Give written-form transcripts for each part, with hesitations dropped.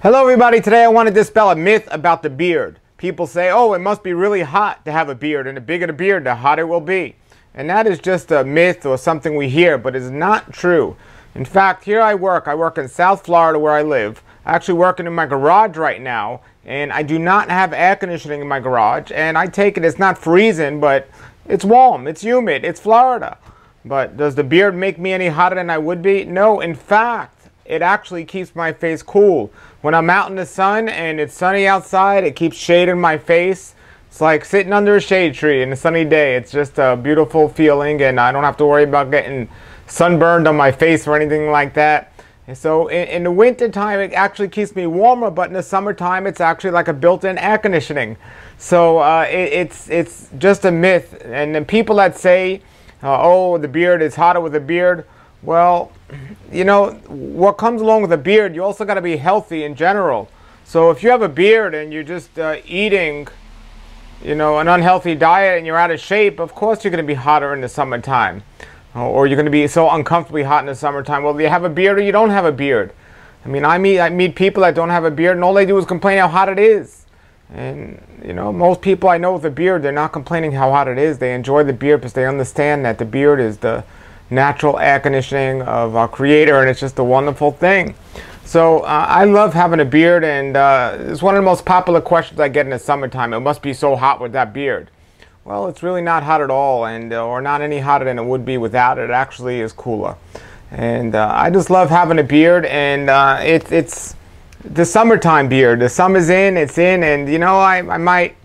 Hello everybody, today I want to dispel a myth about the beard. People say, oh, it must be really hot to have a beard, and the bigger the beard, the hotter it will be. And that is just a myth or something we hear, but it's not true. In fact, here I work in South Florida where I live. I'm actually working in my garage right now, and I do not have air conditioning in my garage, and I take it it's not freezing, but it's warm, it's humid, it's Florida. But does the beard make me any hotter than I would be? No, in fact, it actually keeps my face cool. When I'm out in the sun and it's sunny outside, it keeps shading my face. It's like sitting under a shade tree in a sunny day. It's just a beautiful feeling, and I don't have to worry about getting sunburned on my face or anything like that. And so in the winter time, it actually keeps me warmer, but in the summertime, it's actually like a built-in air conditioning. So it's just a myth. And the people that say, oh, the beard is hotter with a beard, well, you know, what comes along with a beard, you also got to be healthy in general. So if you have a beard and you're just eating, you know, an unhealthy diet and you're out of shape, of course you're going to be hotter in the summertime. Or you're going to be so uncomfortably hot in the summertime. Well, you have a beard or you don't have a beard. I mean, I meet people that don't have a beard and all they do is complain how hot it is. And, you know, most people I know with a beard, they're not complaining how hot it is. They enjoy the beard because they understand that the beard is the natural air conditioning of our Creator, and it's just a wonderful thing. So I love having a beard, and it's one of the most popular questions I get in the summertime. It must be so hot with that beard. Well, it's really not hot at all, and or not any hotter than it would be without it. It actually is cooler. And I just love having a beard, and it's the summertime beard. The summer's in, it's in, and you know, I might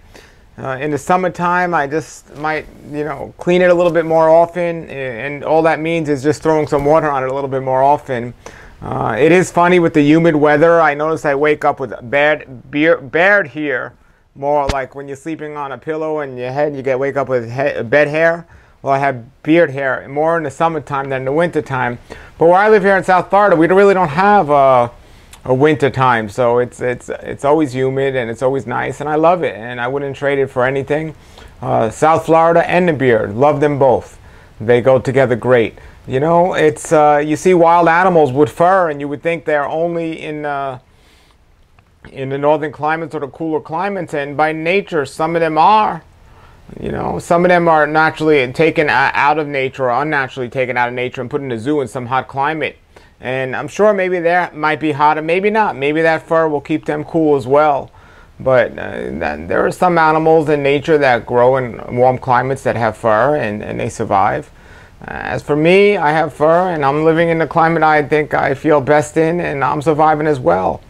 in the summertime, I just might, you know, clean it a little bit more often, and all that means is just throwing some water on it a little bit more often. It is funny with the humid weather. I notice I wake up with beard hair, more like when you're sleeping on a pillow and your head, you wake up with bed hair. Well, I have beard hair more in the summertime than in the wintertime. But where I live here in South Florida, we really don't have a winter time, so it's always humid and it's always nice, and I love it, and I wouldn't trade it for anything. South Florida and the beard, love them both. They go together great. You know, it's you see wild animals with fur, and you would think they're only in the northern climates or the cooler climates, and by nature, some of them are. You know, some of them are naturally taken out of nature or unnaturally taken out of nature and put in a zoo in some hot climate. And I'm sure maybe that might be hotter, maybe not. Maybe that fur will keep them cool as well. But there are some animals in nature that grow in warm climates that have fur, and they survive. As for me, I have fur, and I'm living in the climate I think I feel best in, and I'm surviving as well.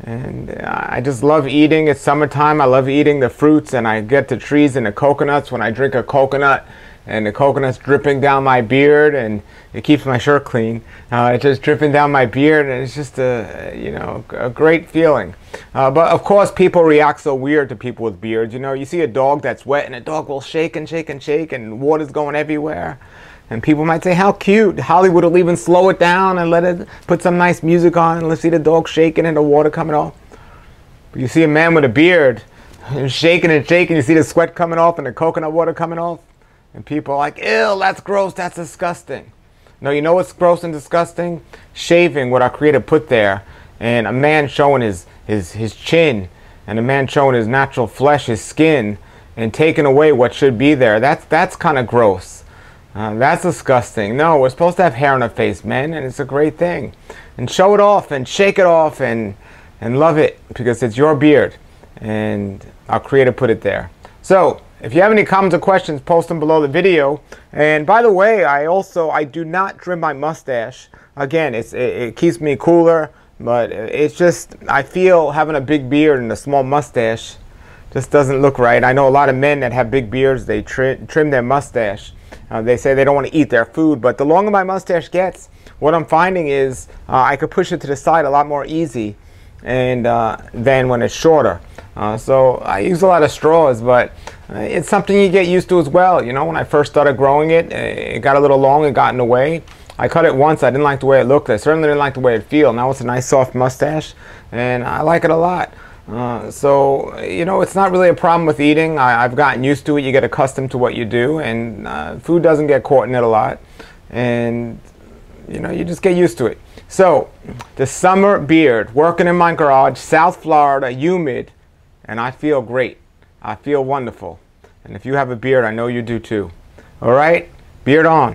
And I just love eating. It's summertime. I love eating the fruits, and I get the trees and the coconuts when I drink a coconut. And the coconut's dripping down my beard, and it keeps my shirt clean. It's just dripping down my beard, and it's just a great feeling. But of course, people react so weird to people with beards. You know, you see a dog that's wet, and the dog will shake and shake and shake, and water's going everywhere. And people might say, how cute. Hollywood will even slow it down and let it put some nice music on, and let's see the dog shaking and the water coming off. But you see a man with a beard shaking and shaking, you see the sweat coming off and the coconut water coming off. And people are like, ew, that's gross, that's disgusting. No, you know what's gross and disgusting? Shaving what our Creator put there, and a man showing his chin, and a man showing his natural flesh, his skin, and taking away what should be there. That's kind of gross. That's disgusting. No, we're supposed to have hair on our face, men, and it's a great thing. And show it off, and shake it off, and love it, because it's your beard, and our Creator put it there. So, if you have any comments or questions, post them below the video. And by the way, I do not trim my mustache. Again, it keeps me cooler, but it's just, I feel having a big beard and a small mustache just doesn't look right. I know a lot of men that have big beards, they trim their mustache. They say they don't want to eat their food, but the longer my mustache gets, what I'm finding is I could push it to the side a lot more easy and than when it's shorter. So I use a lot of straws, but it's something you get used to as well. You know, when I first started growing it, it got a little long and got in the way. I cut it once. I didn't like the way it looked. I certainly didn't like the way it felt. Now it's a nice soft mustache, and I like it a lot. So, you know, it's not really a problem with eating. I've gotten used to it. You get accustomed to what you do, and food doesn't get caught in it a lot. And, you know, you just get used to it. So, the summer beard, working in my garage, South Florida, humid, and I feel great. I feel wonderful. And if you have a beard, I know you do too. All right? Beard on.